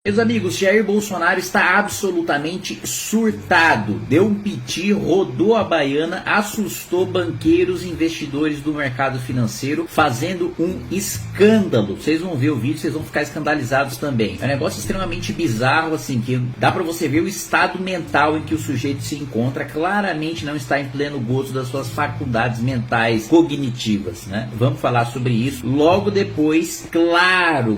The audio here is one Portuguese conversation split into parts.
Meus amigos, Jair Bolsonaro está absolutamente surtado. Deu um piti, rodou a baiana, assustou banqueiros e investidores do mercado financeiro, fazendo um escândalo. Vocês vão ver o vídeo, vocês vão ficar escandalizados também. É um negócio extremamente bizarro, assim, que dá pra você ver o estado mental em que o sujeito se encontra. Claramente não está em pleno gozo das suas faculdades mentais cognitivas, né? Vamos falar sobre isso logo depois. Claro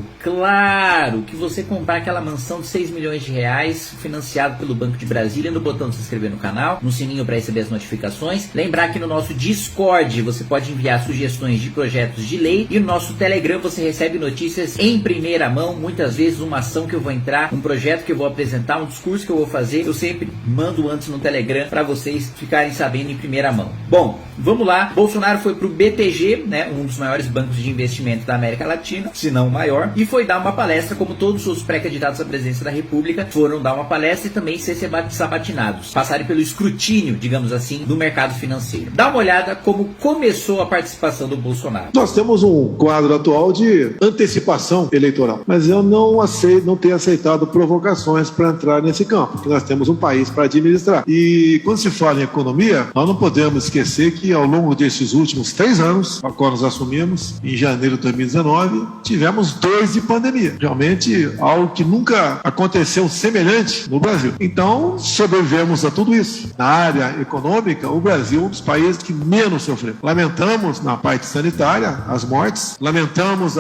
que você comprar aquela mansão de 6 milhões de reais, financiado pelo Banco de Brasília, no botão de se inscrever no canal, no sininho para receber as notificações. Lembrar que no nosso Discord você pode enviar sugestões de projetos de lei, e no nosso Telegram você recebe notícias em primeira mão. Muitas vezes uma ação que eu vou entrar, um projeto que eu vou apresentar, um discurso que eu vou fazer, eu sempre mando antes no Telegram para vocês ficarem sabendo em primeira mão. Bom, vamos lá. Bolsonaro foi pro BTG, né, um dos maiores bancos de investimento da América Latina, se não o maior, e foi dar uma palestra, como todos os pré-candidatos à presidência da República foram dar uma palestra e também ser sabatinados, passarem pelo escrutínio, digamos assim, do mercado financeiro. Dá uma olhada como começou a participação do Bolsonaro. Nós temos um quadro atual de antecipação eleitoral, mas eu não tenho aceitado provocações para entrar nesse campo, porque nós temos um país para administrar. E quando se fala em economia, nós não podemos esquecer que ao longo desses últimos 3 anos, a qual nós assumimos em janeiro de 2019, tivemos 2 de pandemia. Realmente algo que nunca aconteceu semelhante no Brasil. Então, sobrevivemos a tudo isso. Na área econômica, o Brasil é um dos países que menos sofreu. Lamentamos na parte sanitária as mortes, lamentamos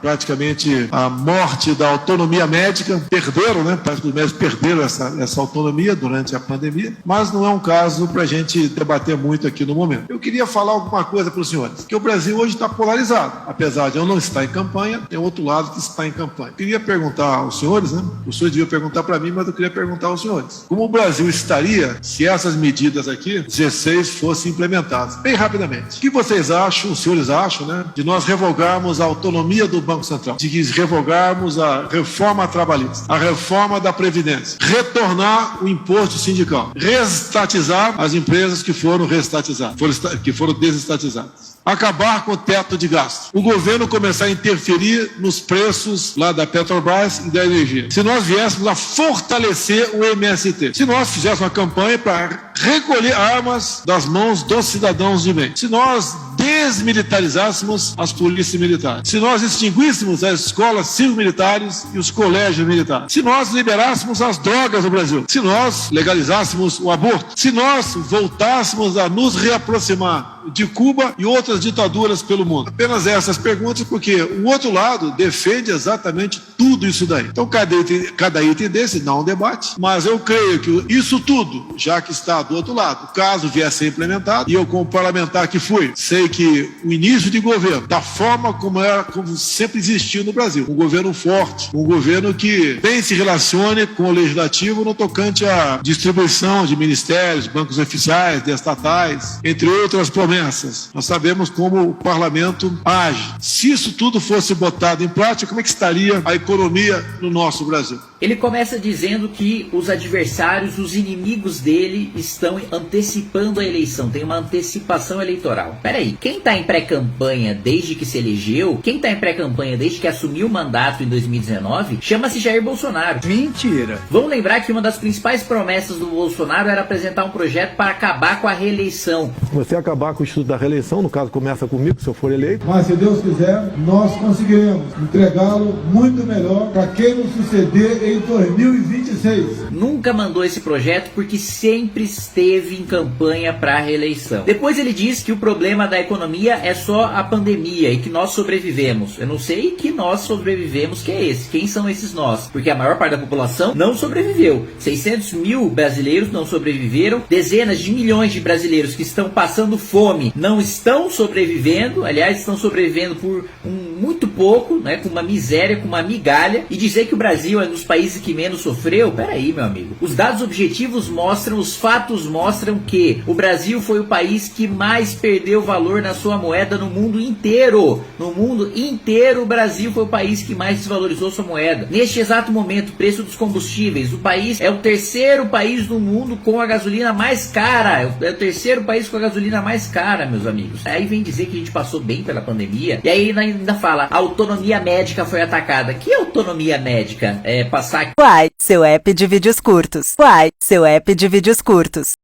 praticamente a morte da autonomia médica, perderam, né? Os médicos perderam essa autonomia durante a pandemia, mas não é um caso para a gente debater muito aqui no momento. Eu queria falar alguma coisa para os senhores, que o Brasil hoje está polarizado. Apesar de eu não estar em campanha, tem outro lado que está em campanha. Eu queria perguntar aos senhores, né? O senhor devia perguntar para mim, mas eu queria perguntar aos senhores. Como o Brasil estaria se essas medidas aqui, 16, fossem implementadas? Bem rapidamente. O que vocês acham, os senhores acham, né? De nós revogarmos a autonomia do Banco Central, de revogarmos a reforma trabalhista, a reforma da Previdência, retornar o imposto sindical, reestatizar as empresas que foram reestatizadas, que foram desestatizadas. Acabar com o teto de gasto. O governo começar a interferir nos preços lá da Petrobras e da energia. Se nós viéssemos a fortalecer o MST. Se nós fizéssemos uma campanha para recolher armas das mãos dos cidadãos de bem. Se nós desmilitarizássemos as polícias militares. Se nós extinguíssemos as escolas cívico-militares e os colégios militares. Se nós liberássemos as drogas no Brasil. Se nós legalizássemos o aborto. Se nós voltássemos a nos reaproximar de Cuba e outras ditaduras pelo mundo. Apenas essas perguntas, porque o outro lado defende exatamente tudo isso daí. Então, cada item desse dá um debate, mas eu creio que isso tudo, já que está do outro lado, caso vier a ser implementado, e eu como parlamentar que fui, sei que o início de governo, da forma como sempre existiu no Brasil, um governo forte, um governo que bem se relacione com o legislativo no tocante à distribuição de ministérios, bancos oficiais, de estatais, entre outras promessas. Nós sabemos como o parlamento age. Se isso tudo fosse botado em prática, como é que estaria a economia no nosso Brasil? Ele começa dizendo que os adversários, os inimigos dele, estão antecipando a eleição. Tem uma antecipação eleitoral. Peraí, quem está em pré-campanha desde que se elegeu, quem está em pré-campanha desde que assumiu o mandato em 2019, chama-se Jair Bolsonaro. Mentira! Vamos lembrar que uma das principais promessas do Bolsonaro era apresentar um projeto para acabar com a reeleição. Você acabar com o Instituto da Reeleição, no caso começa comigo, se eu for eleito. Mas se Deus quiser, nós conseguiremos entregá-lo muito melhor para quem nos suceder em 2026. Nunca mandou esse projeto porque sempre esteve em campanha para a reeleição. Depois ele diz que o problema da economia é só a pandemia e que nós sobrevivemos. Eu não sei que nós sobrevivemos, que é esse. Quem são esses nós? Porque a maior parte da população não sobreviveu. 600 mil brasileiros não sobreviveram. Dezenas de milhões de brasileiros que estão passando fome não estão sobrevivendo. Aliás, estão sobrevivendo por muito pouco, né, com uma miséria, com uma migalha. E dizer que o Brasil é um dos países que menos sofreu? Peraí, meu amigo. Os dados objetivos mostram, os fatos mostram que o Brasil foi o país que mais perdeu valor na sua moeda no mundo inteiro. No mundo inteiro, o Brasil foi o país que mais desvalorizou sua moeda. Neste exato momento, o preço dos combustíveis, o país é o terceiro país do mundo com a gasolina mais cara. É o terceiro país com a gasolina mais cara, meus amigos. Aí vem dizer que a gente passou bem pela pandemia. E aí ainda fala fala, a autonomia médica foi atacada. Que autonomia médica? É passar... Uai, seu app de vídeos curtos. Uai, seu app de vídeos curtos.